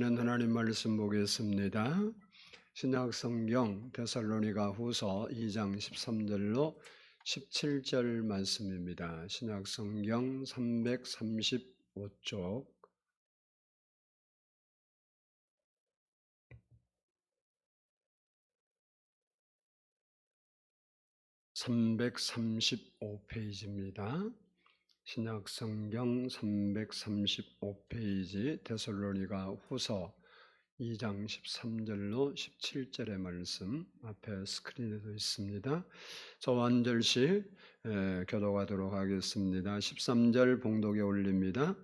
하나님 말씀 보겠습니다. 신약 성경 데살로니가 후서 2장 13절로 17절 말씀입니다. 신약 성경 335쪽 335페이지입니다. 신약 성경 335페이지 데살로니가 후서 2장 13절로 17절의 말씀 앞에 스크린에도 있습니다. 저와 한 절씩 교독하도록 하겠습니다. 13절 봉독에 올립니다.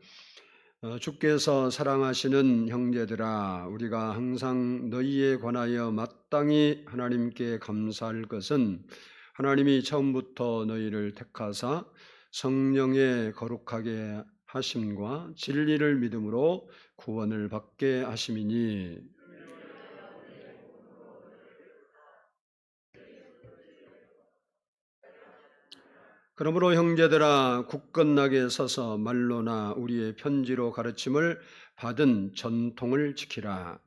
주께서 사랑하시는 형제들아, 우리가 항상 너희에 관하여 마땅히 하나님께 감사할 것은 하나님이 처음부터 너희를 택하사 성령의 거룩하게 하심과 진리를 믿음으로 구원을 받게 하심이니, 그러므로 형제들아, 굳건하게 서서 말로나 우리의 편지로 가르침을 받은 전통을 지키라.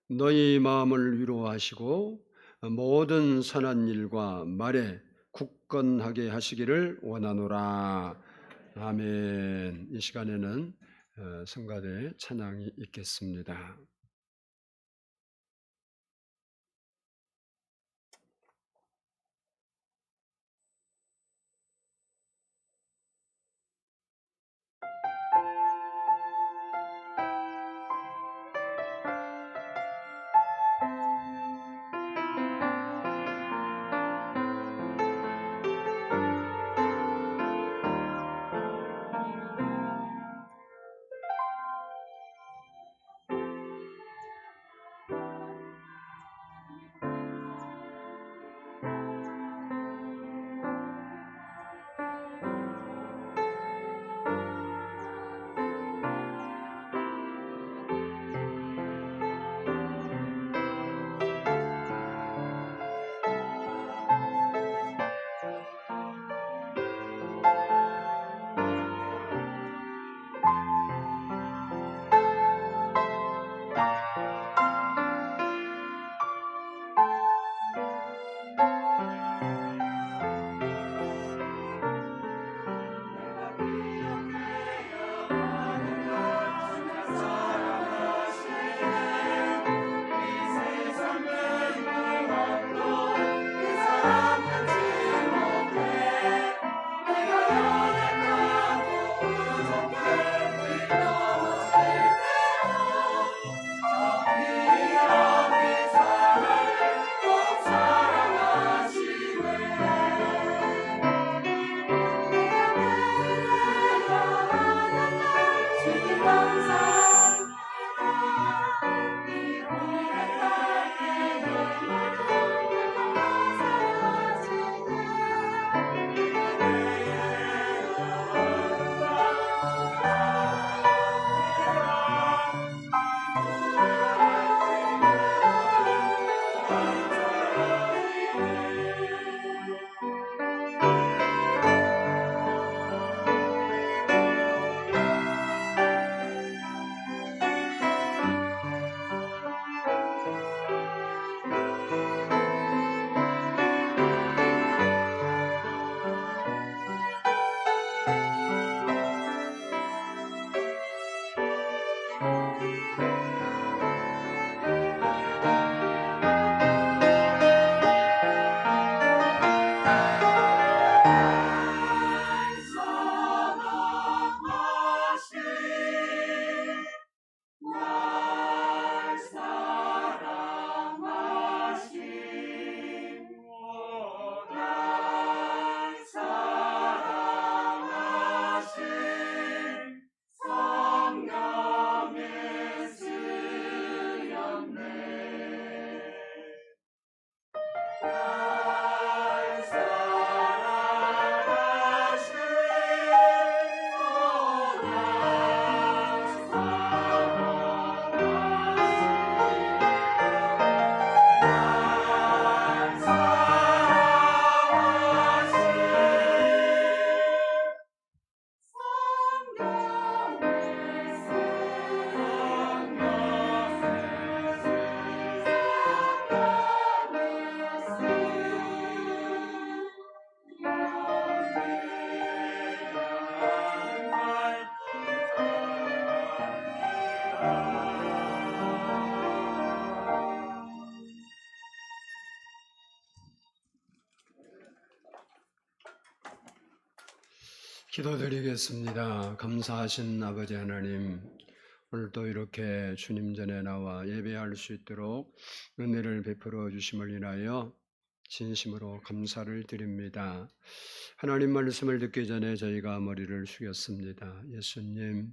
너희 마음을 위로하시고 모든 선한 일과 말에 굳건하게 하시기를 원하노라. 아멘. 이 시간에는 성가대 찬양이 있겠습니다. 기도드리겠습니다. 감사하신 아버지 하나님, 오늘도 이렇게 주님 전에 나와 예배할 수 있도록 은혜를 베풀어 주심을 인하여 진심으로 감사를 드립니다. 하나님 말씀을 듣기 전에 저희가 머리를 숙였습니다. 예수님,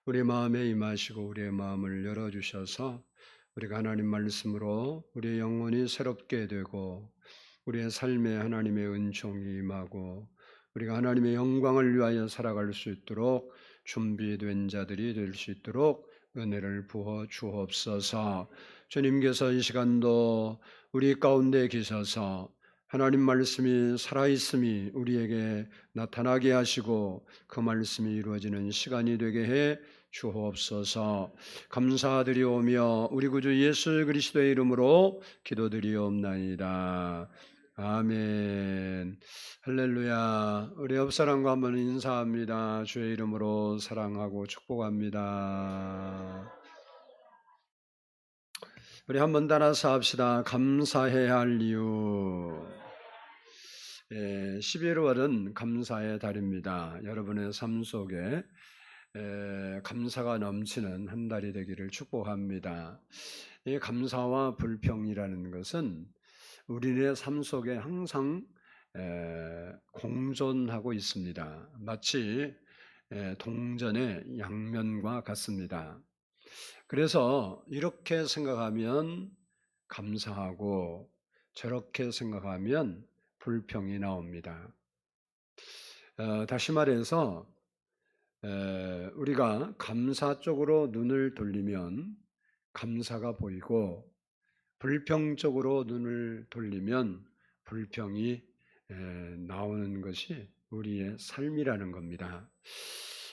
우리 마음에 임하시고 우리의 마음을 열어주셔서 우리가 하나님 말씀으로 우리의 영혼이 새롭게 되고 우리의 삶에 하나님의 은총이 임하고 우리가 하나님의 영광을 위하여 살아갈 수 있도록 준비된 자들이 될 수 있도록 은혜를 부어 주옵소서. 주님께서 이 시간도 우리 가운데 계셔서 하나님 말씀이 살아있음이 우리에게 나타나게 하시고 그 말씀이 이루어지는 시간이 되게 해 주옵소서. 감사드리오며 우리 구주 예수 그리스도의 이름으로 기도드리옵나이다. 아멘. 할렐루야. 우리 옆사람과 한번 인사합니다. 주의 이름으로 사랑하고 축복합니다. 우리 한번 따라서 합시다. 감사해야 할 이유. 11월은 감사의 달입니다. 여러분의 삶 속에 감사가 넘치는 한 달이 되기를 축복합니다. 이 감사와 불평이라는 것은 우리의 삶 속에 항상 공존하고 있습니다. 마치 동전의 양면과 같습니다. 그래서 이렇게 생각하면 감사하고 저렇게 생각하면 불평이 나옵니다. 다시 말해서 우리가 감사 쪽으로 눈을 돌리면 감사가 보이고 불평 쪽으로 눈을 돌리면 불평이 나오는 것이 우리의 삶이라는 겁니다.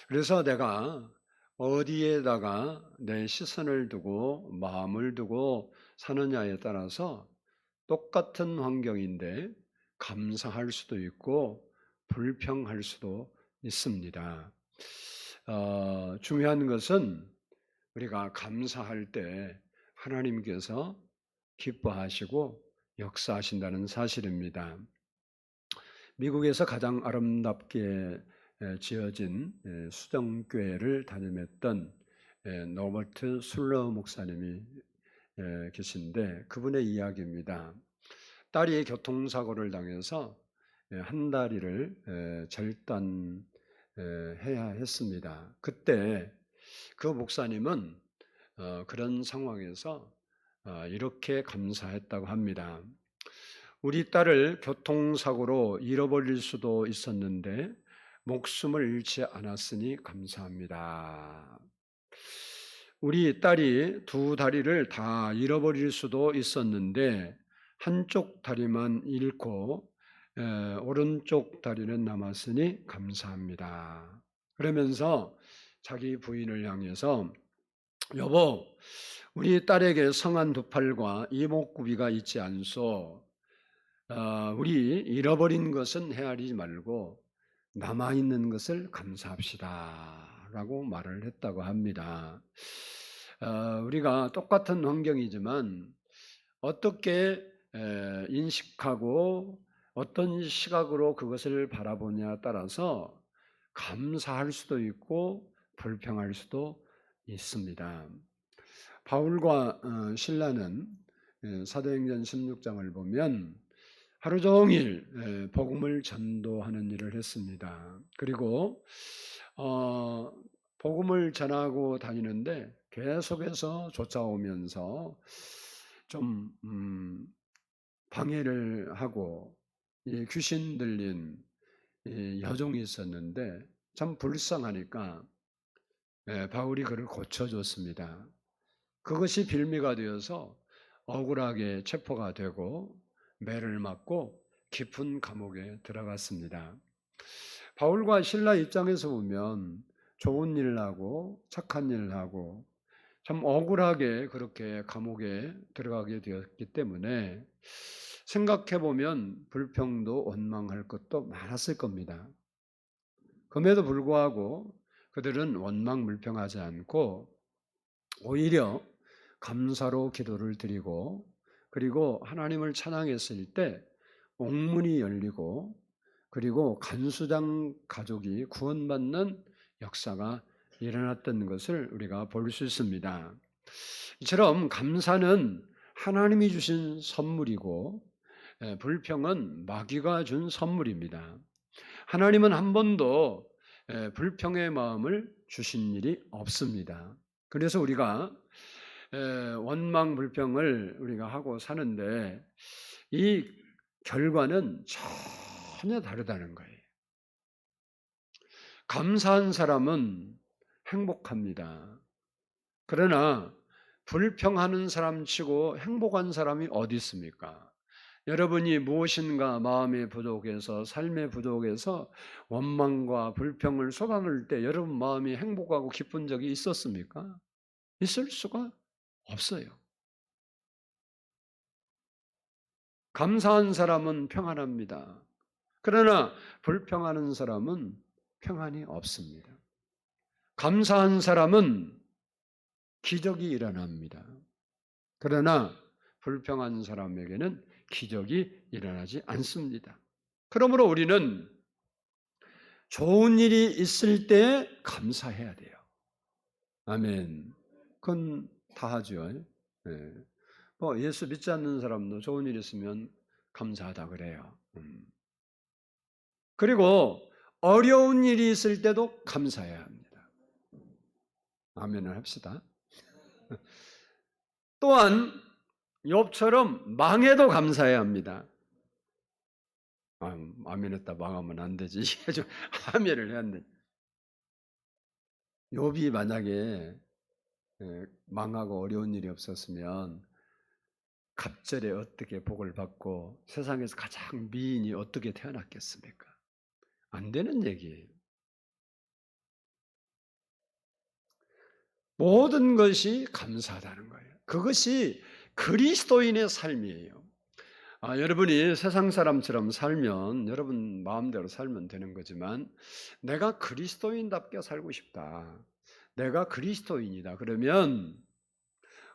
그래서 내가 어디에다가 내 시선을 두고 마음을 두고 사느냐에 따라서 똑같은 환경인데 감사할 수도 있고 불평할 수도 있습니다. 중요한 것은 우리가 감사할 때 하나님께서 기뻐하시고 역사하신다는 사실입니다. 미국에서 가장 아름답게 지어진 수정교회를 다ним했던 노버트 술러 목사님이 계신데 그분의 이야기입니다. 딸이 교통사고를 당해서 한 다리를 절단해야 했습니다. 그때 그 목사님은 그런 상황에서 이렇게 감사했다고 합니다. 우리 딸을 교통사고로 잃어버릴 수도 있었는데 목숨을 잃지 않았으니 감사합니다. 우리 딸이 두 다리를 다 잃어버릴 수도 있었는데 한쪽 다리만 잃고 오른쪽 다리는 남았으니 감사합니다. 그러면서 자기 부인을 향해서 여보, 우리 딸에게 성한 두 팔과 이목구비가 있지 않소. 우리 잃어버린 것은 헤아리지 말고 남아있는 것을 감사합시다 라고 말을 했다고 합니다. 우리가 똑같은 환경이지만 어떻게 인식하고 어떤 시각으로 그것을 바라보냐에 따라서 감사할 수도 있고 불평할 수도 있습니다. 바울과 실라는 사도행전 16장을 보면 하루 종일 복음을 전도하는 일을 했습니다. 그리고 복음을 전하고 다니는데 계속해서 쫓아오면서 좀 방해를 하고 귀신 들린 여종이 있었는데 참 불쌍하니까 바울이 그를 고쳐줬습니다. 그것이 빌미가 되어서 억울하게 체포가 되고 매를 맞고 깊은 감옥에 들어갔습니다. 바울과 실라 입장에서 보면 좋은 일을 하고 착한 일을 하고 참 억울하게 그렇게 감옥에 들어가게 되었기 때문에 생각해보면 불평도 원망할 것도 많았을 겁니다. 그럼에도 불구하고 그들은 원망불평하지 않고 오히려 감사로 기도를 드리고 그리고 하나님을 찬양했을 때 옥문이 열리고 그리고 간수장 가족이 구원받는 역사가 일어났던 것을 우리가 볼 수 있습니다. 이처럼 감사는 하나님이 주신 선물이고 불평은 마귀가 준 선물입니다. 하나님은 한 번도 불평의 마음을 주신 일이 없습니다. 그래서 우리가 원망 불평을 우리가 하고 사는데 이 결과는 전혀 다르다는 거예요. 감사한 사람은 행복합니다. 그러나 불평하는 사람치고 행복한 사람이 어디 있습니까? 여러분이 무엇인가 마음의 부족에서 삶의 부족에서 원망과 불평을 쏟아낼 때 여러분 마음이 행복하고 기쁜 적이 있었습니까? 있을 수가 없어요. 감사한 사람은 평안합니다. 그러나 불평하는 사람은 평안이 없습니다. 감사한 사람은 기적이 일어납니다. 그러나 불평한 사람에게는 기적이 일어나지 않습니다. 그러므로 우리는 좋은 일이 있을 때 감사해야 돼요. 아멘. 그건 다 하죠. 네. 예수 믿지 않는 사람도 좋은 일 있으면 감사하다 그래요. 그리고 어려운 일이 있을 때도 감사해야 합니다. 아멘을 합시다. 또한 욥처럼 망해도 감사해야 합니다. 아멘했다 망하면 안 되지. 좀 아멘을 해야 돼. 욥이 만약에 망하고 어려운 일이 없었으면 갑절에 어떻게 복을 받고 세상에서 가장 미인이 어떻게 태어났겠습니까? 안 되는 얘기예요. 모든 것이 감사하다는 거예요. 그것이 그리스도인의 삶이에요. 여러분이 세상 사람처럼 살면 여러분 마음대로 살면 되는 거지만 내가 그리스도인답게 살고 싶다. 내가 그리스도인이다. 그러면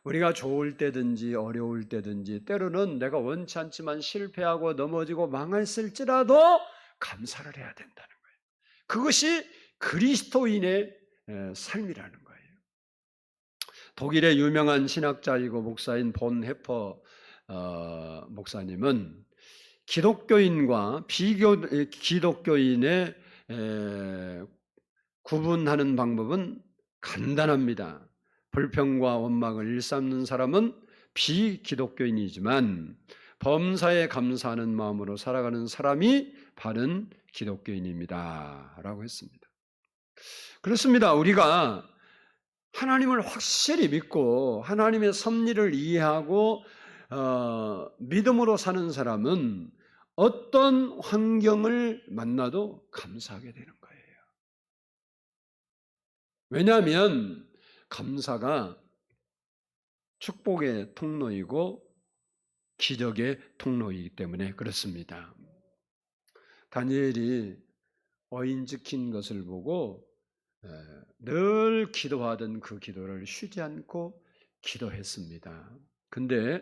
우리가 좋을 때든지 어려울 때든지 때로는 내가 원치 않지만 실패하고 넘어지고 망했을지라도 감사를 해야 된다는 거예요. 그것이 그리스도인의 삶이라는 거예요. 독일의 유명한 신학자이고 목사인 본 해퍼 목사님은 기독교인과 비기독교인의 구분하는 방법은 간단합니다. 불평과 원망을 일삼는 사람은 비기독교인이지만 범사에 감사하는 마음으로 살아가는 사람이 바른 기독교인입니다. 라고 했습니다. 그렇습니다. 우리가 하나님을 확실히 믿고 하나님의 섭리를 이해하고 믿음으로 사는 사람은 어떤 환경을 만나도 감사하게 되는 거예요. 왜냐하면 감사가 축복의 통로이고 기적의 통로이기 때문에 그렇습니다. 다니엘이 어인 지킨 것을 보고 늘 기도하던 그 기도를 쉬지 않고 기도했습니다. 근데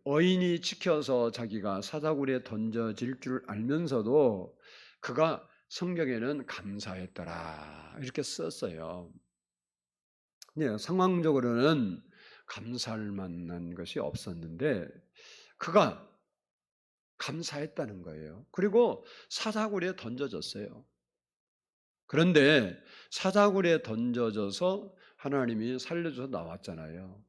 어인이 지켜서 자기가 사자굴에 던져질 줄 알면서도 그가 성경에는 감사했더라 이렇게 썼어요. 네, 상황적으로는 감사할 만한 것이 없었는데 그가 감사했다는 거예요. 그리고 사자굴에 던져졌어요. 그런데 사자굴에 던져져서 하나님이 살려줘서 나왔잖아요.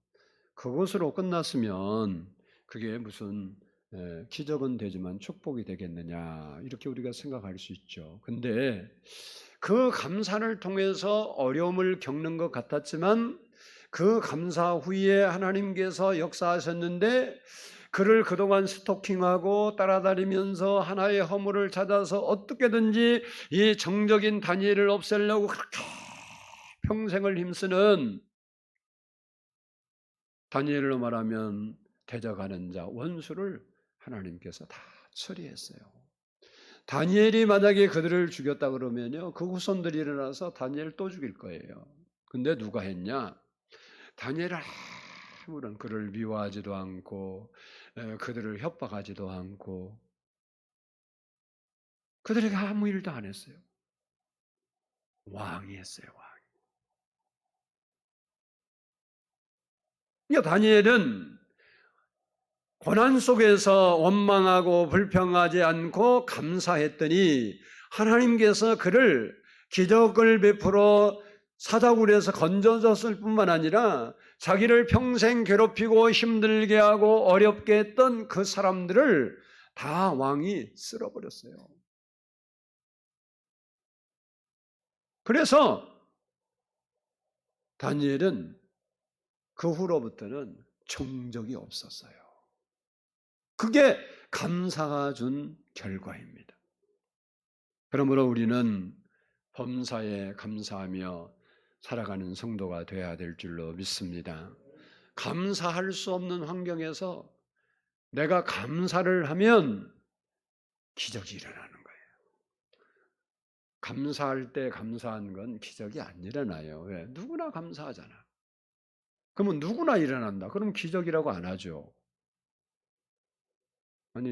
그것으로 끝났으면 그게 무슨 기적은 되지만 축복이 되겠느냐 이렇게 우리가 생각할 수 있죠. 근데 그 감사를 통해서 어려움을 겪는 것 같았지만 그 감사 후에 하나님께서 역사하셨는데 그를 그동안 스토킹하고 따라다니면서 하나의 허물을 찾아서 어떻게든지 이 정적인 다니엘을 없애려고 그렇게 평생을 힘쓰는 다니엘로 말하면 대적하는 자 원수를 하나님께서 다 처리했어요. 다니엘이 만약에 그들을 죽였다 그러면요 그 후손들이 일어나서 다니엘 또 죽일 거예요. 근데 누가 했냐? 다니엘은 아무런 그를 미워하지도 않고 그들을 협박하지도 않고 그들에게 아무 일도 안 했어요. 왕이 했어요. 왕이. 그러니까 다니엘은 고난 속에서 원망하고 불평하지 않고 감사했더니 하나님께서 그를 기적을 베풀어 사자굴에서 건져줬을 뿐만 아니라 자기를 평생 괴롭히고 힘들게 하고 어렵게 했던 그 사람들을 다 왕이 쓸어버렸어요. 그래서 다니엘은 그 후로부터는 정적이 없었어요. 그게 감사가 준 결과입니다. 그러므로 우리는 범사에 감사하며 살아가는 성도가 되어야 될 줄로 믿습니다. 감사할 수 없는 환경에서 내가 감사를 하면 기적이 일어나는 거예요. 감사할 때 감사한 건 기적이 안 일어나요. 왜? 누구나 감사하잖아. 그러면 누구나 일어난다. 그럼 기적이라고 안 하죠. 아니,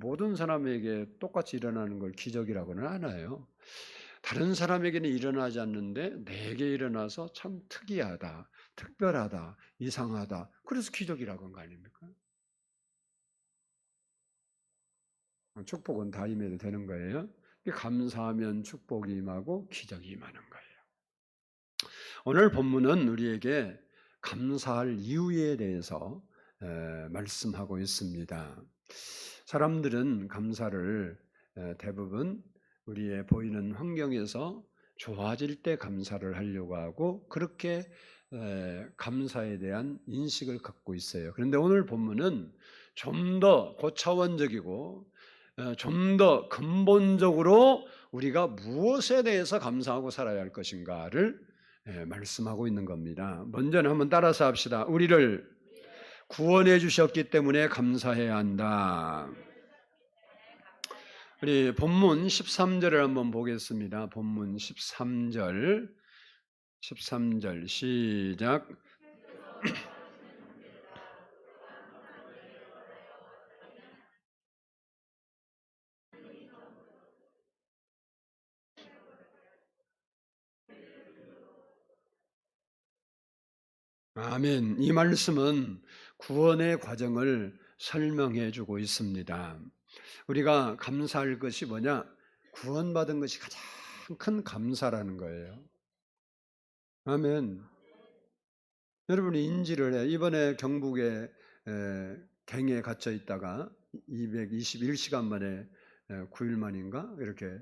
모든 사람에게 똑같이 일어나는 걸 기적이라고는 안 해요. 다른 사람에게는 일어나지 않는데 내게 일어나서 참 특이하다, 특별하다, 이상하다. 그래서 기적이라고 한 거 아닙니까? 축복은 다 임해도 되는 거예요. 감사하면 축복이 임하고 기적이 임하는 거예요. 오늘 본문은 우리에게 감사할 이유에 대해서 말씀하고 있습니다. 사람들은 감사를 대부분 우리의 보이는 환경에서 좋아질 때 감사를 하려고 하고 그렇게 감사에 대한 인식을 갖고 있어요. 그런데 오늘 본문은 좀 더 고차원적이고 좀 더 근본적으로 우리가 무엇에 대해서 감사하고 살아야 할 것인가를 말씀하고 있는 겁니다. 먼저는 한번 따라서 합시다. 우리를 구원해 주셨기 때문에 감사해야 한다. 우리 본문 13절을 한번 보겠습니다. 본문 13절 시작. 아멘. 이 말씀은 구원의 과정을 설명해 주고 있습니다. 우리가 감사할 것이 뭐냐? 구원받은 것이 가장 큰 감사라는 거예요. 아멘. 여러분이 인지를 해. 이번에 경북에 갱에 갇혀 있다가 221시간 만에 9일 만인가 이렇게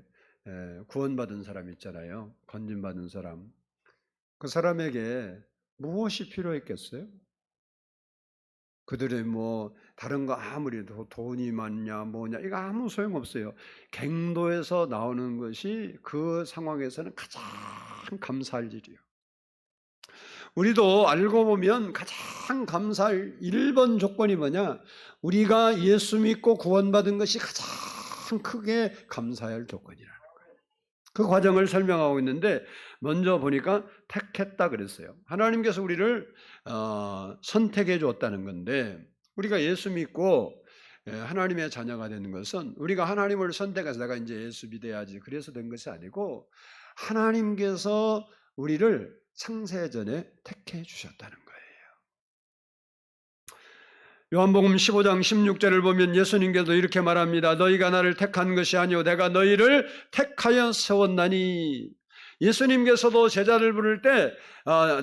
구원받은 사람 있잖아요. 건진받은 사람. 그 사람에게 무엇이 필요했겠어요? 그들의 다른 거 아무리 돈이 많냐 뭐냐 이거 아무 소용없어요. 갱도에서 나오는 것이 그 상황에서는 가장 감사할 일이에요. 우리도 알고 보면 가장 감사할 1번 조건이 뭐냐? 우리가 예수 믿고 구원받은 것이 가장 크게 감사해야 할 조건이라는 거예요. 그 과정을 설명하고 있는데 먼저 보니까 택했다 그랬어요. 하나님께서 우리를 선택해 줬다는 건데 우리가 예수 믿고 하나님의 자녀가 되는 것은 우리가 하나님을 선택해서 내가 이제 예수 믿어야지 그래서 된 것이 아니고 하나님께서 우리를 창세전에 택해 주셨다는 거예요. 요한복음 15장 16절을 보면 예수님께서 이렇게 말합니다. 너희가 나를 택한 것이 아니오 내가 너희를 택하여 세웠나니. 예수님께서도 제자를 부를 때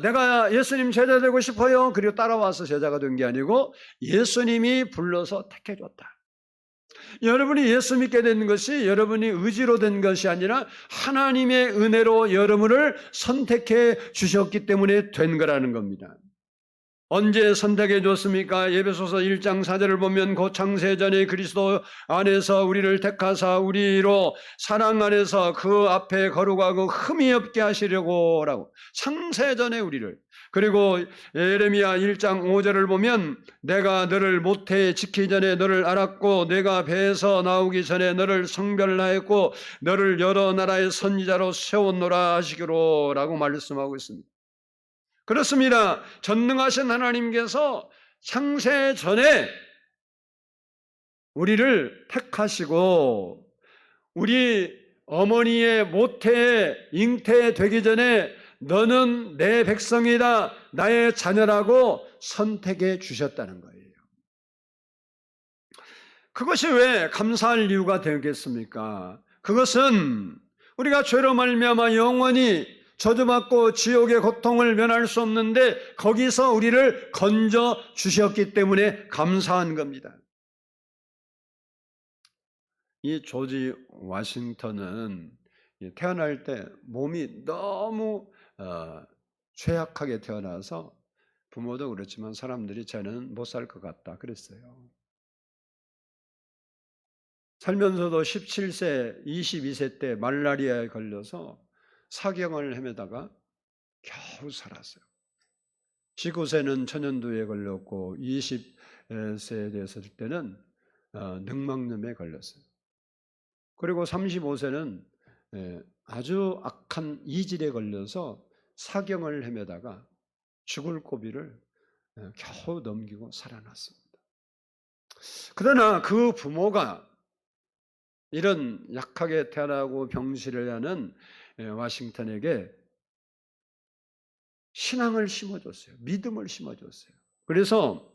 내가 예수님 제자 되고 싶어요. 그리고 따라와서 제자가 된 게 아니고 예수님이 불러서 택해 줬다. 여러분이 예수 믿게 된 것이 여러분이 의지로 된 것이 아니라 하나님의 은혜로 여러분을 선택해 주셨기 때문에 된 거라는 겁니다. 언제 선택해 줬습니까? 에베소서 1장 4절을 보면 곧 창세전에 그리스도 안에서 우리를 택하사 우리로 사랑 안에서 그 앞에 거룩하고 흠이 없게 하시려고 라고 창세전에 우리를. 그리고 예레미야 1장 5절을 보면 내가 너를 모태에 지키기 전에 너를 알았고 내가 배에서 나오기 전에 너를 성별하였고 너를 여러 나라의 선지자로 세웠노라 하시기로 라고 말씀하고 있습니다. 그렇습니다. 전능하신 하나님께서 창세 전에 우리를 택하시고 우리 어머니의 모태에 잉태되기 전에 너는 내 백성이다, 나의 자녀라고 선택해 주셨다는 거예요. 그것이 왜 감사할 이유가 되겠습니까? 그것은 우리가 죄로 말미암아 영원히 저주받고 지옥의 고통을 면할 수 없는데 거기서 우리를 건져 주셨기 때문에 감사한 겁니다. 이 조지 워싱턴은 태어날 때 몸이 너무 취약하게 태어나서 부모도 그렇지만 사람들이 쟤는 못 살 것 같다 그랬어요. 살면서도 17세, 22세 때 말라리아에 걸려서 사경을 헤매다가 겨우 살았어요. 19세는 천연두에 걸렸고 20세에 됐을 때는 늑막염에 걸렸어요. 그리고 35세는 아주 악한 이질에 걸려서 사경을 헤매다가 죽을 고비를 겨우 넘기고 살아났습니다. 그러나 그 부모가 이런 약하게 태어나고 병실을 하는 워싱턴에게 신앙을 심어줬어요. 믿음을 심어줬어요. 그래서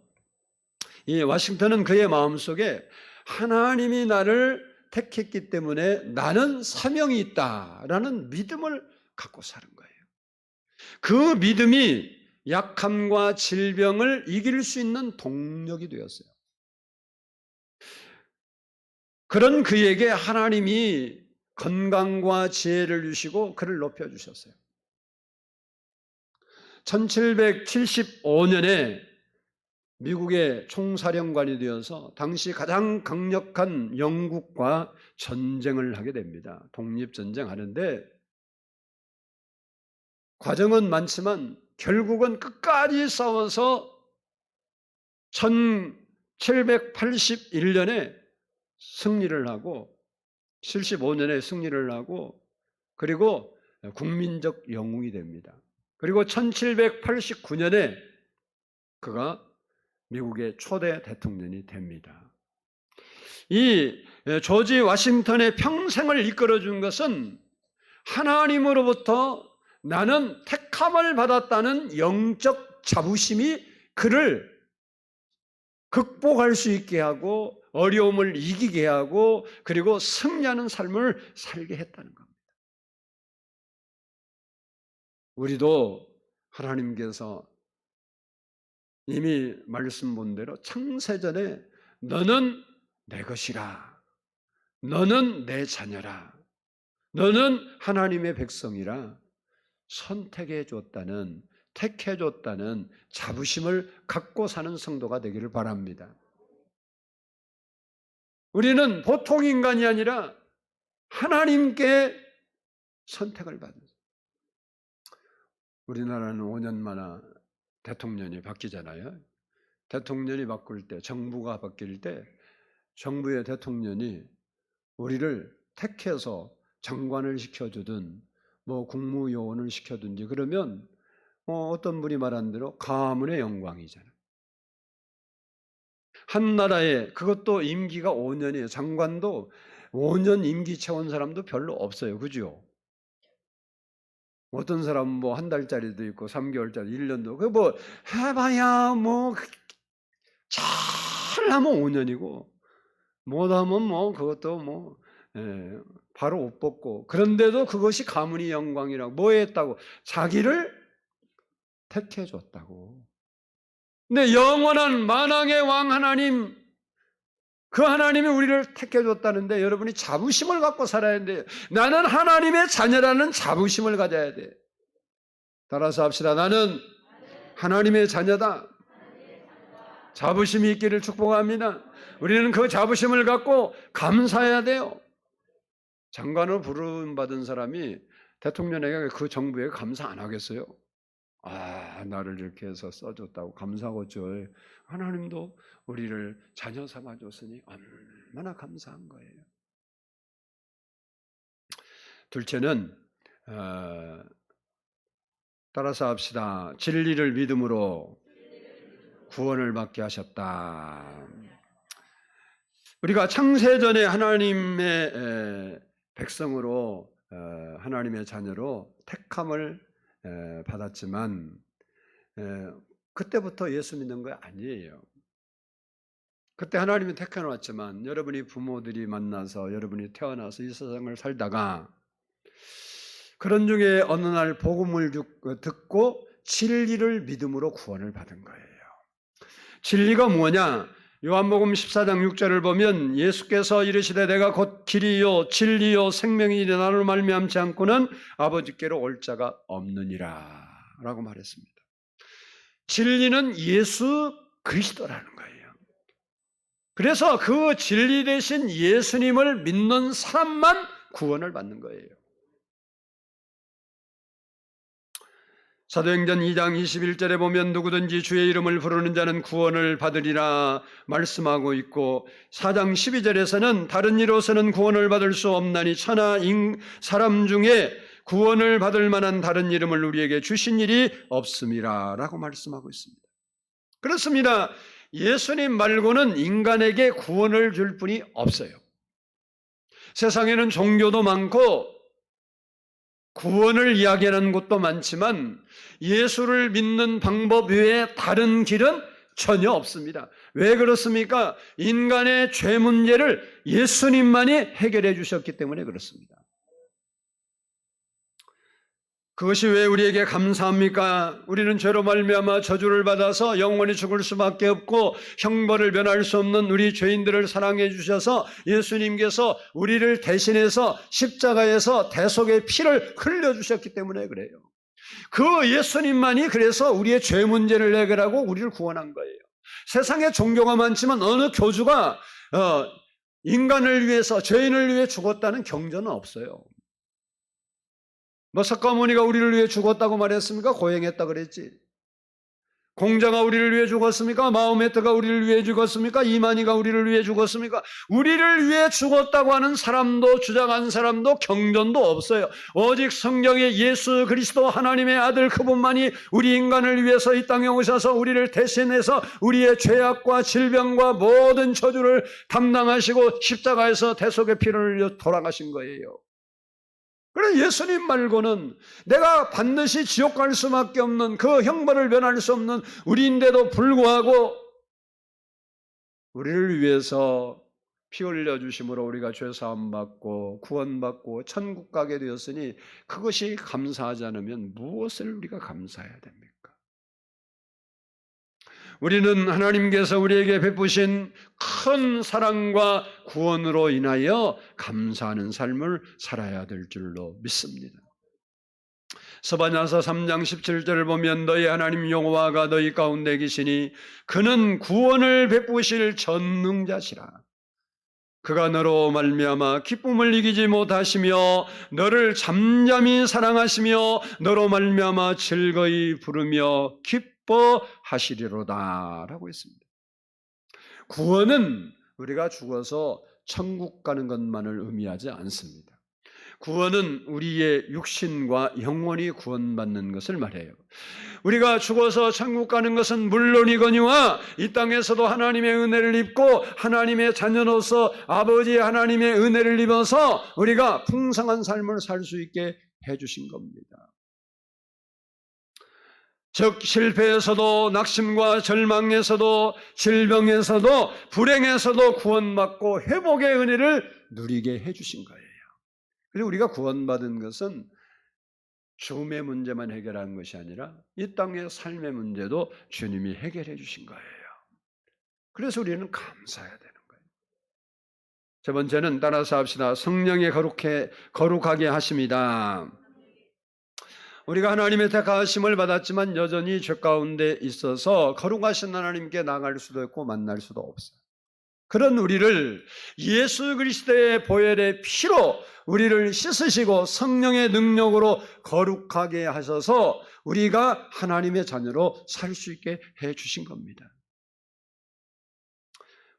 이 워싱턴은 그의 마음속에 하나님이 나를 택했기 때문에 나는 사명이 있다라는 믿음을 갖고 사는 거예요. 그 믿음이 약함과 질병을 이길 수 있는 동력이 되었어요. 그런 그에게 하나님이 건강과 지혜를 주시고 그를 높여주셨어요. 1775년에 미국의 총사령관이 되어서 당시 가장 강력한 영국과 전쟁을 하게 됩니다. 독립전쟁 하는데 과정은 많지만 결국은 끝까지 싸워서 1781년에 승리를 하고 75년에 승리를 하고 그리고 국민적 영웅이 됩니다. 그리고 1789년에 그가 미국의 초대 대통령이 됩니다. 이 조지 워싱턴의 평생을 이끌어준 것은 하나님으로부터 나는 택함을 받았다는 영적 자부심이 그를 극복할 수 있게 하고 어려움을 이기게 하고 그리고 승리하는 삶을 살게 했다는 겁니다. 우리도 하나님께서 이미 말씀 본 대로 창세전에 너는 내 것이라, 너는 내 자녀라, 너는 하나님의 백성이라 선택해 줬다는, 택해 줬다는 자부심을 갖고 사는 성도가 되기를 바랍니다. 우리는 보통 인간이 아니라 하나님께 선택을 받은. 우리나라는 5년마다 대통령이 바뀌잖아요. 대통령이 바뀔 때, 정부가 바뀔 때 정부의 대통령이 우리를 택해서 장관을 시켜주든 뭐 국무요원을 시켜든지 그러면 어떤 분이 말한 대로 가문의 영광이잖아요. 한 나라에 그것도 임기가 5년이에요. 장관도 5년 임기 채운 사람도 별로 없어요. 그죠? 어떤 사람은 뭐 한 달짜리도 있고 3개월짜리 1년도 그 뭐 해봐야 뭐 잘하면 5년이고 못하면 뭐 그것도 뭐 바로 옷 벗고 그런데도 그것이 가문의 영광이라고 뭐 했다고 자기를 택해 줬다고. 근데 영원한 만왕의 왕 하나님 그 하나님이 우리를 택해 줬다는데 여러분이 자부심을 갖고 살아야 돼요. 나는 하나님의 자녀라는 자부심을 가져야 돼. 따라서 합시다. 나는 하나님의 자녀다. 자부심이 있기를 축복합니다. 우리는 그 자부심을 갖고 감사해야 돼요. 장관으로 부름받은 사람이 대통령에게 그 정부에 감사 안 하겠어요? 나를 이렇게 해서 써줬다고 감사하겠죠. 하나님도 우리를 자녀 삼아줬으니 얼마나 감사한 거예요. 둘째는 따라서 합시다. 진리를 믿음으로 구원을 받게 하셨다. 우리가 창세전에 하나님의 백성으로 하나님의 자녀로 택함을 받았지만 그때부터 예수 믿는 거 아니에요. 그때 하나님이 택해 놓았지만 여러분이 부모들이 만나서 여러분이 태어나서 이 세상을 살다가 그런 중에 어느 날 복음을 듣고 진리를 믿음으로 구원을 받은 거예요. 진리가 뭐냐? 요한복음 14장 6절을 보면 예수께서 이르시되 내가 곧 길이요 진리요 생명이니 나로 말미암지 않고는 아버지께로 올 자가 없느니라 라고 말했습니다. 진리는 예수 그리스도라는 거예요. 그래서 그 진리 대신 예수님을 믿는 사람만 구원을 받는 거예요. 사도행전 2장 21절에 보면 누구든지 주의 이름을 부르는 자는 구원을 받으리라 말씀하고 있고 4장 12절에서는 다른 이로서는 구원을 받을 수 없나니 천하 사람 중에 구원을 받을 만한 다른 이름을 우리에게 주신 일이 없음이라 라고 말씀하고 있습니다. 그렇습니다. 예수님 말고는 인간에게 구원을 줄 분이 없어요. 세상에는 종교도 많고 구원을 이야기하는 곳도 많지만 예수를 믿는 방법 외에 다른 길은 전혀 없습니다. 왜 그렇습니까? 인간의 죄 문제를 예수님만이 해결해 주셨기 때문에 그렇습니다. 그것이 왜 우리에게 감사합니까? 우리는 죄로 말미암아 저주를 받아서 영원히 죽을 수밖에 없고 형벌을 면할 수 없는 우리 죄인들을 사랑해 주셔서 예수님께서 우리를 대신해서 십자가에서 대속의 피를 흘려주셨기 때문에 그래요. 그 예수님만이 그래서 우리의 죄 문제를 해결하고 우리를 구원한 거예요. 세상에 종교가 많지만 어느 교주가 인간을 위해서 죄인을 위해 죽었다는 경전은 없어요. 뭐 석가모니가 우리를 위해 죽었다고 말했습니까? 고행했다 그랬지. 공자가 우리를 위해 죽었습니까? 마호메트가 우리를 위해 죽었습니까? 이만희가 우리를 위해 죽었습니까? 우리를 위해 죽었다고 하는 사람도 주장한 사람도 경전도 없어요. 오직 성경에 예수 그리스도 하나님의 아들 그분만이 우리 인간을 위해서 이 땅에 오셔서 우리를 대신해서 우리의 죄악과 질병과 모든 저주를 담당하시고 십자가에서 대속의 피를 흘려 돌아가신 거예요. 그래서 예수님 말고는 내가 반드시 지옥 갈 수밖에 없는 그 형벌을 면할 수 없는 우리인데도 불구하고 우리를 위해서 피 흘려 주심으로 우리가 죄 사함 받고 구원받고 천국 가게 되었으니 그것이 감사하지 않으면 무엇을 우리가 감사해야 됩니까? 우리는 하나님께서 우리에게 베푸신 큰 사랑과 구원으로 인하여 감사하는 삶을 살아야 될 줄로 믿습니다. 스바냐서 3장 17절을 보면 너희 하나님 여호와가 너희 가운데 계시니 그는 구원을 베푸실 전능자시라. 그가 너로 말미암아 기쁨을 이기지 못하시며 너를 잠잠히 사랑하시며 너로 말미암아 즐거이 부르며 기뻐하시리로다 라고 했습니다. 구원은 우리가 죽어서 천국 가는 것만을 의미하지 않습니다. 구원은 우리의 육신과 영혼이 구원받는 것을 말해요. 우리가 죽어서 천국 가는 것은 물론이거니와 이 땅에서도 하나님의 은혜를 입고 하나님의 자녀로서 아버지 하나님의 은혜를 입어서 우리가 풍성한 삶을 살 수 있게 해주신 겁니다. 즉 실패에서도 낙심과 절망에서도 질병에서도 불행에서도 구원받고 회복의 은혜를 누리게 해주신 거예요. 그래서 우리가 구원받은 것은 죽음의 문제만 해결한 것이 아니라 이 땅의 삶의 문제도 주님이 해결해 주신 거예요. 그래서 우리는 감사해야 되는 거예요. 세 번째는 따라서 합시다. 성령의 거룩하게 하심이다. 우리가 하나님의 택하심을 받았지만 여전히 죄 가운데 있어서 거룩하신 하나님께 나갈 수도 있고 만날 수도 없어요. 그런 우리를 예수 그리스도의 보혈의 피로 우리를 씻으시고 성령의 능력으로 거룩하게 하셔서 우리가 하나님의 자녀로 살 수 있게 해주신 겁니다.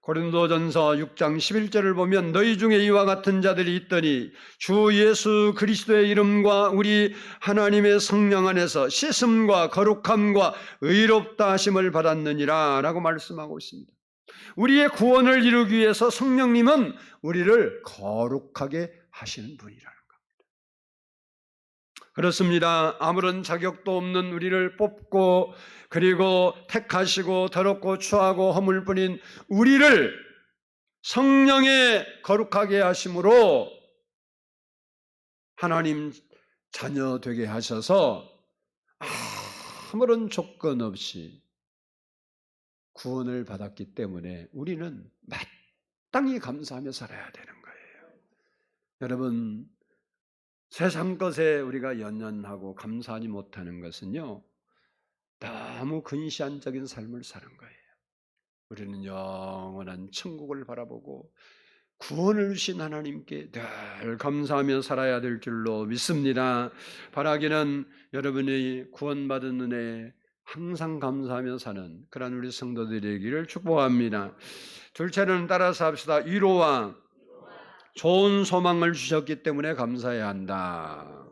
고린도전서 6장 11절을 보면 너희 중에 이와 같은 자들이 있더니 주 예수 그리스도의 이름과 우리 하나님의 성령 안에서 씻음과 거룩함과 의롭다 하심을 받았느니라 라고 말씀하고 있습니다. 우리의 구원을 이루기 위해서 성령님은 우리를 거룩하게 하시는 분이라는 겁니다. 그렇습니다. 아무런 자격도 없는 우리를 뽑고 그리고 택하시고 더럽고 추하고 허물 뿐인 우리를 성령의 거룩하게 하심으로 하나님 자녀 되게 하셔서 아무런 조건 없이 구원을 받았기 때문에 우리는 마땅히 감사하며 살아야 되는 거예요. 여러분, 세상 것에 우리가 연연하고 감사하지 못하는 것은요, 너무 근시안적인 삶을 사는 거예요. 우리는 영원한 천국을 바라보고 구원을 주신 하나님께 늘 감사하며 살아야 될 줄로 믿습니다. 바라기는 여러분이 구원받은 은혜에 항상 감사하며 사는 그런 우리 성도들이 되기를 축복합니다. 둘째는 따라서 합시다. 위로와 좋은 소망을 주셨기 때문에 감사해야 한다.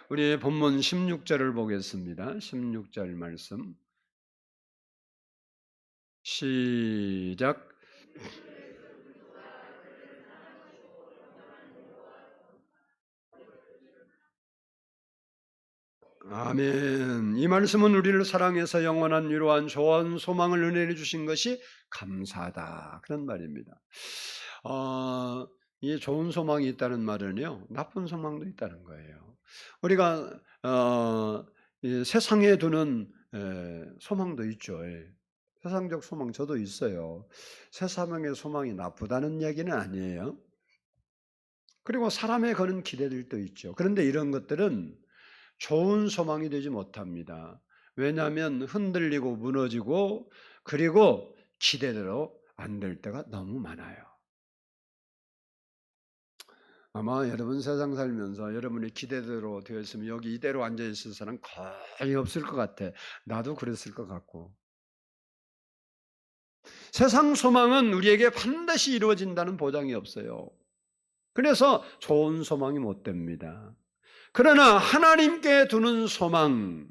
우리 본문 16절을 보겠습니다. 16절 말씀 시작. 아멘. 이 말씀은 우리를 사랑해서 영원한 위로한 좋은 소망을 은혜를 주신 것이 감사하다, 그런 말입니다. 이 좋은 소망이 있다는 말은요, 나쁜 소망도 있다는 거예요. 우리가 이 세상에 두는 소망도 있죠. 세상적 소망 저도 있어요. 세상의 소망이 나쁘다는 얘기는 아니에요. 그리고 사람의 거는 기대들도 있죠. 그런데 이런 것들은 좋은 소망이 되지 못합니다. 왜냐하면 흔들리고 무너지고 그리고 기대대로 안 될 때가 너무 많아요. 아마 여러분 세상 살면서 여러분의 기대대로 되어 있으면 여기 이대로 앉아 있을 사람 거의 없을 것 같아. 나도 그랬을 것 같고. 세상 소망은 우리에게 반드시 이루어진다는 보장이 없어요. 그래서 좋은 소망이 못 됩니다. 그러나 하나님께 두는 소망,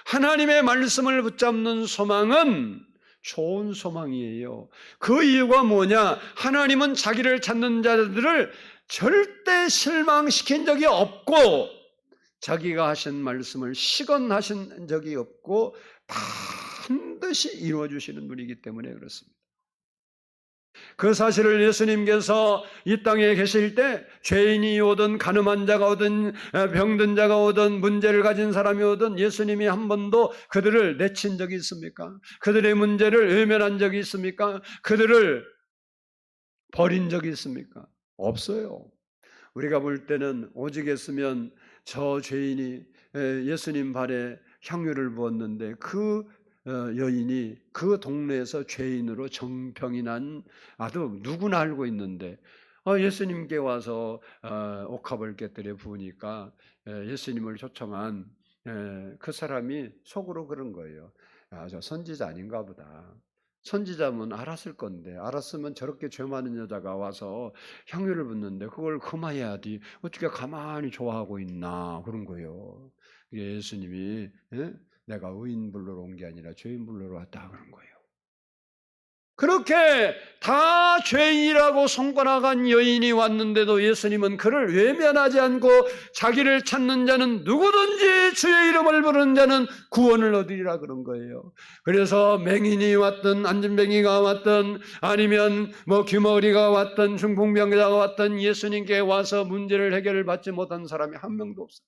하나님의 말씀을 붙잡는 소망은 좋은 소망이에요. 그 이유가 뭐냐? 하나님은 자기를 찾는 자들을 절대 실망시킨 적이 없고 자기가 하신 말씀을 시건하신 적이 없고 반드시 이루어주시는 분이기 때문에 그렇습니다. 그 사실을 예수님께서 이 땅에 계실 때 죄인이 오든 가늠한 자가 오든 병든 자가 오든 문제를 가진 사람이 오든 예수님이 한 번도 그들을 내친 적이 있습니까? 그들의 문제를 외면한 적이 있습니까? 그들을 버린 적이 있습니까? 없어요. 우리가 볼 때는 오직 했으면 저 죄인이 예수님 발에 향유를 부었는데 그 여인이 그 동네에서 죄인으로 정평이 난 아주 누구나 알고 있는데 예수님께 와서 옥합을 깨뜨려 부으니까 예수님을 초청한 그 사람이 속으로 그런 거예요. 저 선지자 아닌가 보다. 선지자면 알았을 건데 알았으면 저렇게 죄 많은 여자가 와서 향유를 붓는데 그걸 금하여야지 어떻게 가만히 좋아하고 있나 그런 거예요. 예수님이 내가 의인 불러러 온 게 아니라 죄인 불러러 왔다 그런 거예요. 그렇게 다 죄인이라고 손가락한 여인이 왔는데도 예수님은 그를 외면하지 않고 자기를 찾는 자는 누구든지 주의 이름을 부르는 자는 구원을 얻으리라 그런 거예요. 그래서 맹인이 왔든 안진뱅이가 왔든 아니면 귀머리가 왔든 중풍병자가 왔든 예수님께 와서 문제를 해결을 받지 못한 사람이 한 명도 없어요.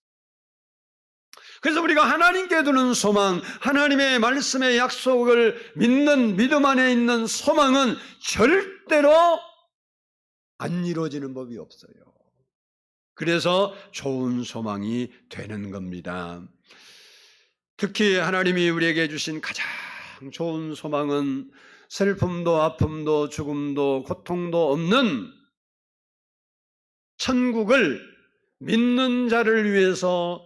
그래서 우리가 하나님께 두는 소망, 하나님의 말씀의 약속을 믿는 믿음 안에 있는 소망은 절대로 안 이루어지는 법이 없어요. 그래서 좋은 소망이 되는 겁니다. 특히 하나님이 우리에게 주신 가장 좋은 소망은 슬픔도 아픔도 죽음도 고통도 없는 천국을 믿는 자를 위해서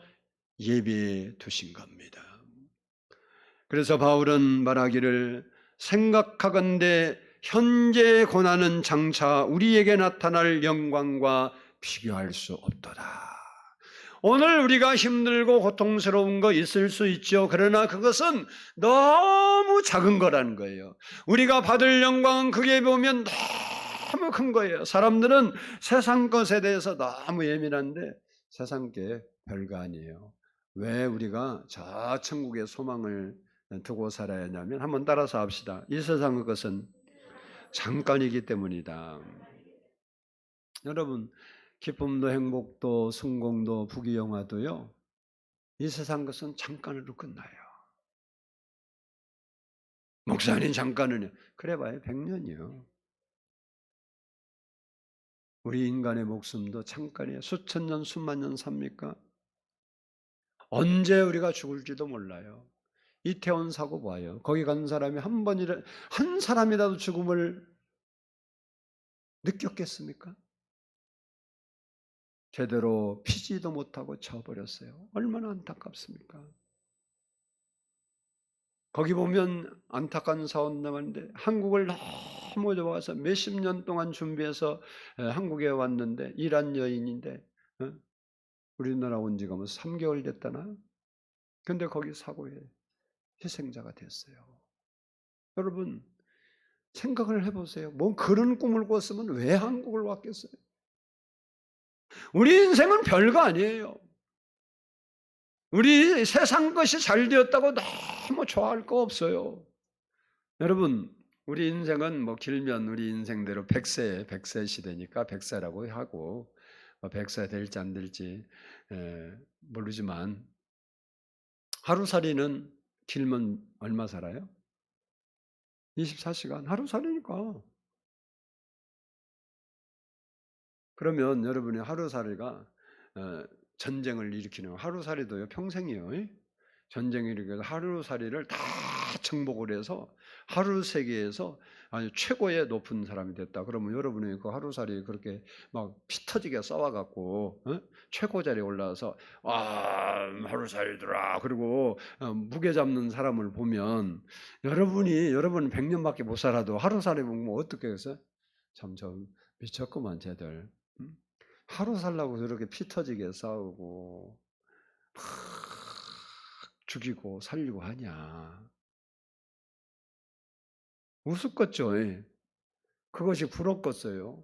예비해 두신 겁니다. 그래서 바울은 말하기를 생각하건대 현재의 고난은 장차 우리에게 나타날 영광과 비교할 수 없도다. 오늘 우리가 힘들고 고통스러운 거 있을 수 있죠. 그러나 그것은 너무 작은 거라는 거예요. 우리가 받을 영광은 그게 보면 너무 큰 거예요. 사람들은 세상 것에 대해서 너무 예민한데 세상 게 별거 아니에요. 왜 우리가 저 천국의 소망을 두고 살아야 하냐면 한번 따라서 합시다. 이 세상의 것은 잠깐이기 때문이다. 여러분, 기쁨도 행복도 성공도 부귀영화도요, 이 세상 것은 잠깐으로 끝나요. 목사님 잠깐은요. 그래 봐요. 100년이요. 우리 인간의 목숨도 잠깐이에요. 수천 년, 수만 년 삽니까? 언제 우리가 죽을지도 몰라요. 이태원 사고 봐요. 거기 간 사람이 한 사람이라도 죽음을 느꼈겠습니까? 제대로 피지도 못하고 쳐버렸어요. 얼마나 안타깝습니까? 거기 보면 안타까운 사원 남았는데 한국을 너무 좋아서 몇십 년 동안 준비해서 한국에 왔는데 이란 여인인데 우리나라 온 지가 뭐 3개월 됐다나? 근데 거기 사고에 희생자가 됐어요. 여러분 생각을 해보세요. 뭐 그런 꿈을 꿨으면 왜 한국을 왔겠어요? 우리 인생은 별거 아니에요. 우리 세상 것이 잘 되었다고 너무 좋아할 거 없어요. 여러분 우리 인생은 뭐 길면 우리 인생대로 100세 시대니까 100세라고 하고 100세 될지 안 될지 모르지만 하루살이는 길면 얼마 살아요? 24시간 하루살이니까. 그러면 여러분의 하루살이가 전쟁을 일으키는 하루살이도요 평생이에요. 전쟁을 일으켜서 하루살이를 다 정복을 해서 하루 세계에서 아주 최고의 높은 사람이 됐다. 그러면 여러분이 그 하루살이 그렇게 막 피 터지게 싸워갖고 최고 자리에 올라와서 하루살이더라. 그리고 무게 잡는 사람을 보면 여러분 100년밖에 못 살아도 하루살이 보면 어떻게 해서 참 저 미쳤구만 쟤들. 하루 살라고 저렇게 피 터지게 싸우고 막 죽이고 살리고 하냐. 우습겠죠. 그것이 부럽겠어요.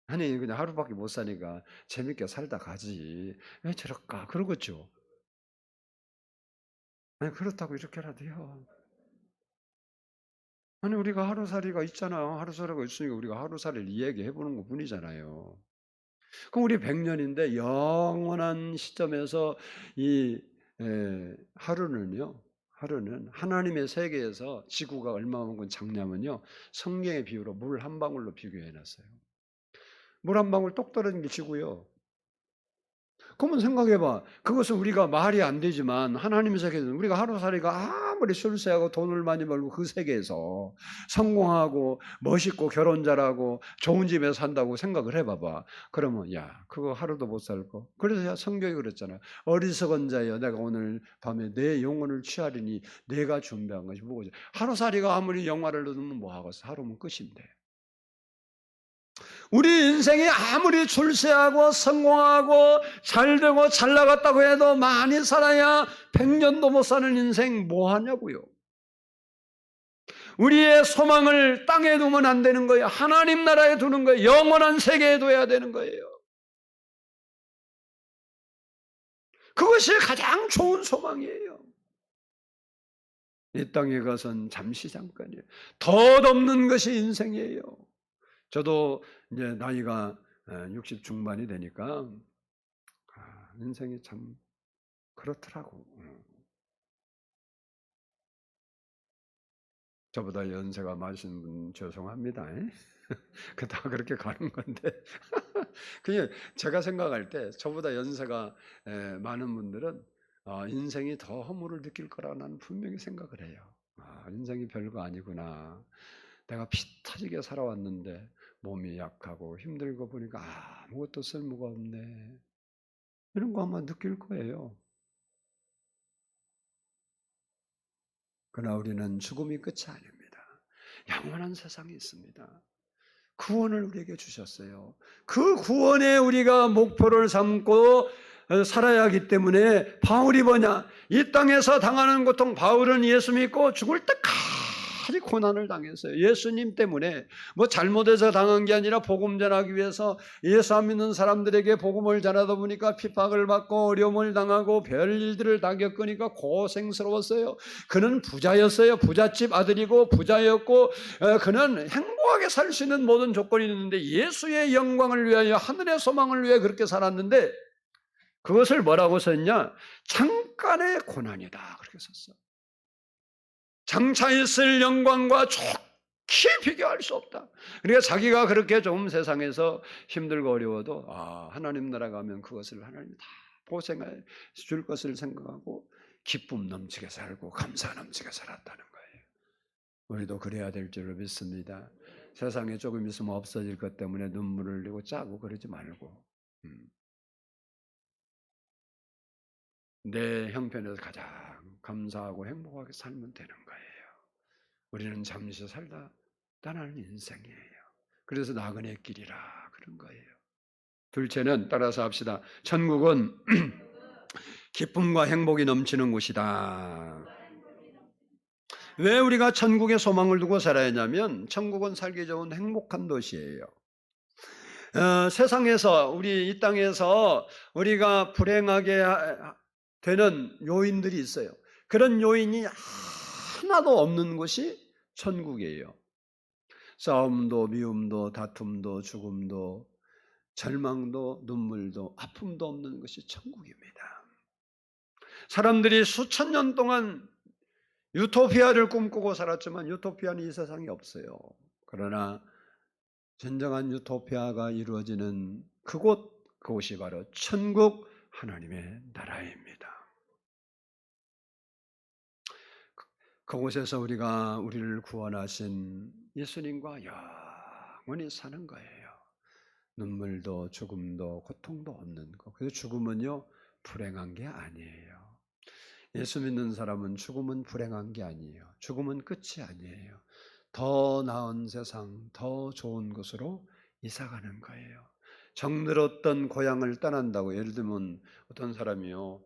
아니 그냥 하루밖에 못 사니까 재밌게 살다 가지. 왜 저럴까? 그러겠죠. 아니 그렇다고 이렇게라도 해요. 아니 우리가 하루살이가 있잖아요. 하루살이가 있으니까 우리가 하루살이를 이야기해 보는 것뿐이잖아요. 그럼 우리 100년인데 영원한 시점에서 이 하루는 하나님의 세계에서 지구가 얼마만큼 작냐면요. 성경의 비유로 물 한 방울로 비교해 놨어요. 물 한 방울 똑 떨어진 게 지구요. 그러면 생각해 봐. 그것은 우리가 말이 안 되지만 하나님의 세계에서 우리가 하루살이가 아무리 출세하고 돈을 많이 벌고 그 세계에서 성공하고 멋있고 결혼 잘하고 좋은 집에 산다고 생각을 해봐봐. 그러면 야 그거 하루도 못 살 거. 그래서 성경이 그랬잖아. 어리석은 자여 내가 오늘 밤에 내 영혼을 취하리니 내가 준비한 것이 뭐지. 하루살이가 아무리 영화를 넣으면 뭐하겠어. 하루면 끝인데. 우리 인생이 아무리 출세하고 성공하고 잘되고 잘나갔다고 해도 많이 살아야 100년도 못 사는 인생 뭐하냐고요. 우리의 소망을 땅에 두면 안 되는 거예요. 하나님 나라에 두는 거예요. 영원한 세계에 둬야 되는 거예요. 그것이 가장 좋은 소망이에요. 이 땅에 가선 잠시 잠깐이에요. 덧없는 것이 인생이에요. 저도 이제 나이가 60 중반이 되니까 인생이 참 그렇더라고. 저보다 연세가 많으신 분 죄송합니다. 다 그렇게 가는 건데 그냥 제가 생각할 때 저보다 연세가 많은 분들은 인생이 더 허물을 느낄 거라고 나는 분명히 생각을 해요. 인생이 별거 아니구나. 내가 피 터지게 살아왔는데 몸이 약하고 힘들고 보니까 아무것도 쓸모가 없네. 이런 거 아마 느낄 거예요. 그러나 우리는 죽음이 끝이 아닙니다. 영원한 세상이 있습니다. 구원을 우리에게 주셨어요. 그 구원에 우리가 목표를 삼고 살아야 하기 때문에 바울이 뭐냐? 이 땅에서 당하는 고통, 바울은 예수 믿고 죽을 때까지 많이 고난을 당했어요. 예수님 때문에 뭐 잘못해서 당한 게 아니라 복음 전하기 위해서 예수 안 믿는 사람들에게 복음을 전하다 보니까 핍박을 받고 어려움을 당하고 별일들을 다 겪으니까 고생스러웠어요. 그는 부자였어요. 부잣집 아들이고 부자였고 그는 행복하게 살 수 있는 모든 조건이 있는데 예수의 영광을 위하여 하늘의 소망을 위해 그렇게 살았는데 그것을 뭐라고 썼냐? 잠깐의 고난이다 그렇게 썼어. 장차 있을 영광과 좋게 비교할 수 없다. 그러니까 자기가 그렇게 좀 세상에서 힘들고 어려워도 하나님 나라 가면 그것을 하나님이 다 보생해 줄 것을 생각하고 기쁨 넘치게 살고 감사 넘치게 살았다는 거예요. 우리도 그래야 될 줄로 믿습니다. 세상에 조금 있으면 없어질 것 때문에 눈물을 흘리고 짜고 그러지 말고 내 형편에서 가장 감사하고 행복하게 살면 되는 거예요. 우리는 잠시 살다 떠나는 인생이에요. 그래서 나그네 길이라 그런 거예요. 둘째는 따라서 합시다. 천국은 기쁨과 행복이 넘치는 곳이다. 왜 우리가 천국에 소망을 두고 살아야 하냐면 천국은 살기 좋은 행복한 도시예요. 세상에서 우리 이 땅에서 우리가 불행하게 되는 요인들이 있어요. 그런 요인이 하나도 없는 곳이 천국이에요. 싸움도 미움도 다툼도 죽음도 절망도 눈물도 아픔도 없는 것이 천국입니다. 사람들이 수천 년 동안 유토피아를 꿈꾸고 살았지만 유토피아는 이 세상에 없어요. 그러나 진정한 유토피아가 이루어지는 그곳이 바로 천국 하나님의 나라입니다. 그곳에서 우리를 구원하신 예수님과 영원히 사는 거예요. 눈물도 죽음도 고통도 없는 것. 그래서 죽음은요 불행한 게 아니에요. 예수 믿는 사람은 죽음은 불행한 게 아니에요. 죽음은 끝이 아니에요. 더 나은 세상, 더 좋은 곳으로 이사가는 거예요. 정들었던 고향을 떠난다고 예를 들면 어떤 사람이요.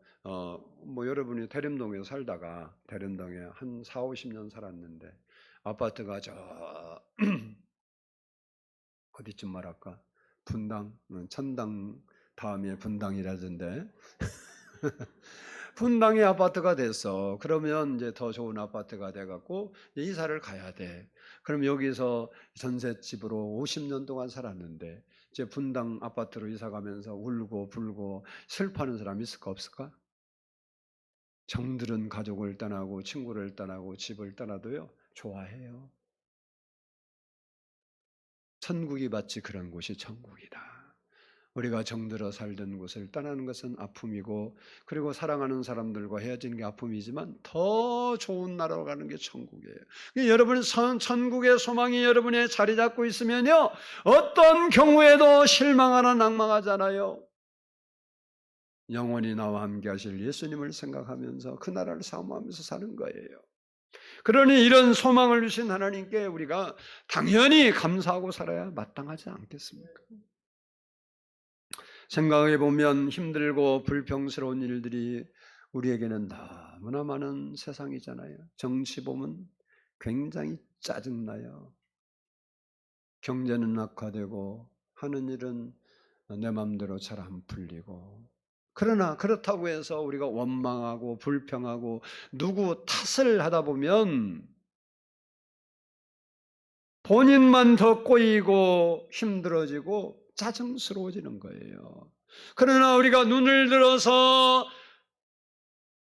여러분이 대림동에 살다가 대림동에 한 4, 50년 살았는데 아파트가 저 어디쯤 말할까? 분당, 천당 다음에 분당이라던데 분당의 아파트가 됐어. 그러면 이제 더 좋은 아파트가 돼갖고 이사를 가야 돼. 그럼 여기서 전셋집으로 50년 동안 살았는데 이제 분당 아파트로 이사 가면서 울고 불고 슬퍼하는 사람 있을까 없을까? 정들은 가족을 떠나고 친구를 떠나고 집을 떠나도요 좋아해요. 천국이 마치 그런 곳이 천국이다. 우리가 정들어 살던 곳을 떠나는 것은 아픔이고 그리고 사랑하는 사람들과 헤어지는 게 아픔이지만 더 좋은 나라로 가는 게 천국이에요. 여러분 천국의 소망이 여러분의 자리 잡고 있으면요 어떤 경우에도 실망하나 낭망하잖아요. 영원히 나와 함께 하실 예수님을 생각하면서 그 나라를 사모하면서 사는 거예요. 그러니 이런 소망을 주신 하나님께 우리가 당연히 감사하고 살아야 마땅하지 않겠습니까? 생각해 보면 힘들고 불평스러운 일들이 우리에게는 너무나 많은 세상이잖아요. 정치 보면 굉장히 짜증나요. 경제는 악화되고 하는 일은 내 마음대로 잘 안 풀리고 그러나 그렇다고 해서 우리가 원망하고 불평하고 누구 탓을 하다 보면 본인만 더 꼬이고 힘들어지고 짜증스러워지는 거예요. 그러나 우리가 눈을 들어서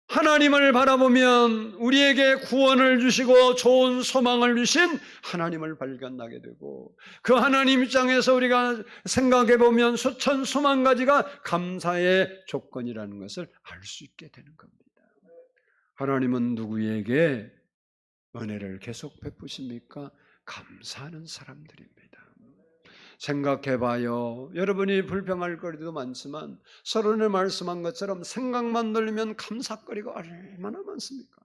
하나님을 바라보면 우리에게 구원을 주시고 좋은 소망을 주신 하나님을 발견하게 되고 그 하나님 입장에서 우리가 생각해 보면 수천 수만 가지가 감사의 조건이라는 것을 알 수 있게 되는 겁니다. 하나님은 누구에게 은혜를 계속 베푸십니까? 감사하는 사람들입니다. 생각해봐요. 여러분이 불평할 거리도 많지만 서론에 말씀한 것처럼 생각만 돌리면 감사거리가 얼마나 많습니까?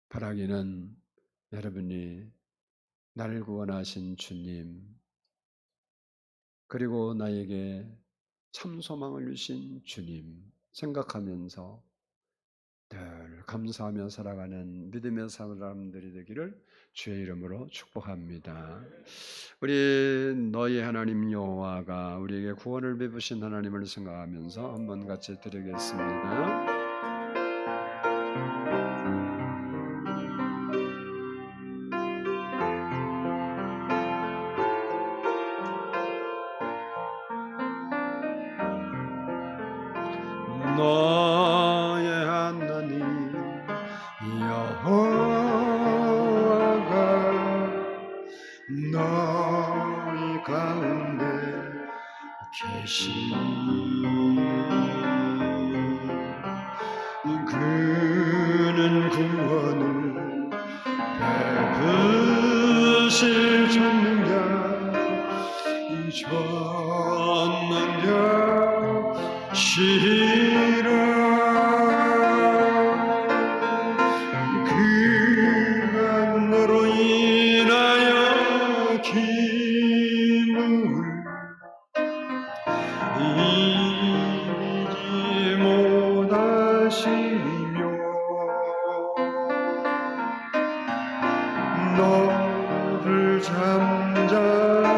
바라기는 여러분이 나를 구원하신 주님 그리고 나에게 참 소망을 주신 주님 생각하면서 늘 감사하며 살아가는 믿음의 사람들이 되기를 주의 이름으로 축복합니다. 우리 너희 하나님 여호와가 우리에게 구원을 베푸신 하나님을 생각하면서 한번 같이 드리겠습니다. 너의 하나님 여호와가 너희 가운데 계시니 그는 구원을 베푸실 전능자 시라 그가 너로 인하여 기쁨을 이기지 못하시며 너를 잠잠히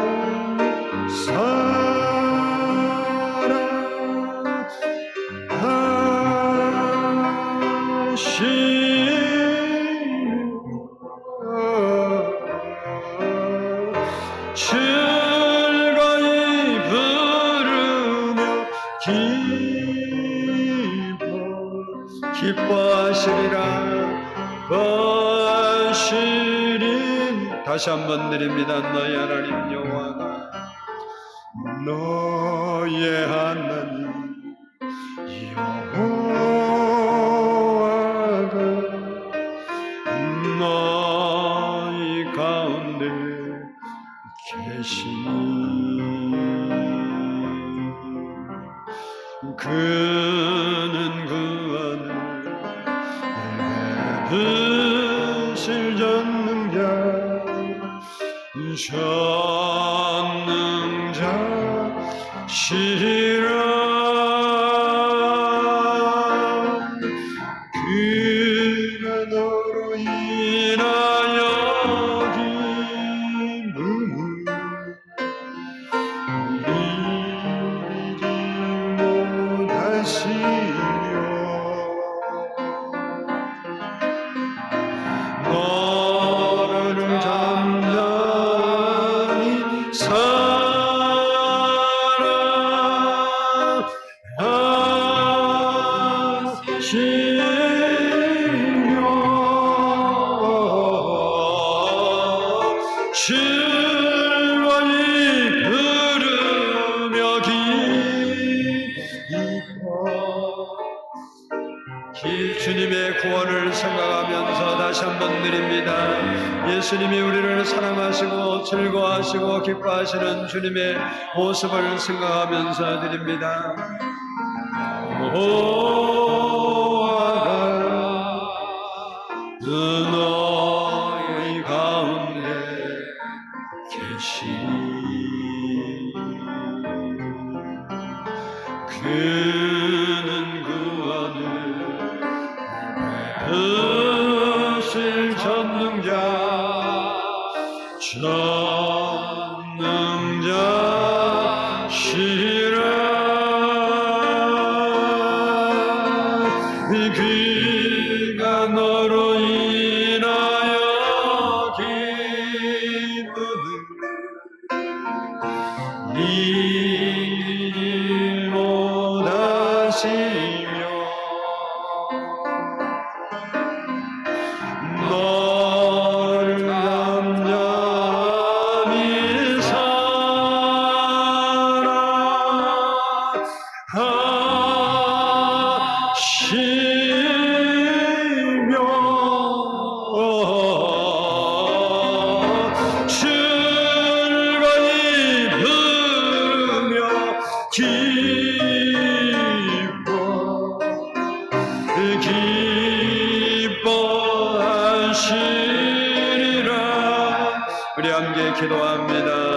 즐거이 부르며 기뻐하시리라. 다시 한번 드립니다. 너희 하나님 여호와가 너의 하나님 여호와가 너희 가운데 계시니 그는 구원을 베푸실 전능자시라. 그가 너로 인하여 기쁨을 이기지 못하시며 너를 잠잠히 사랑하시며 즐거이 부르며 주님의 구원을 생각하면서 다시 한번 드립니다. 예수님이 우리를 사랑하시고 즐거워하시고 기뻐하시는 주님의 모습을 생각하면서 드립니다. 여호와가 너희 가운데 계시니 그는 구원을 베푸실 전능자시라. 그가 너로 인하여 기쁨을 이기지 못하시며 너를 잠잠히 사랑하시며 즐거이 부르며 기뻐하시리라. 우리 함께 기도합니다.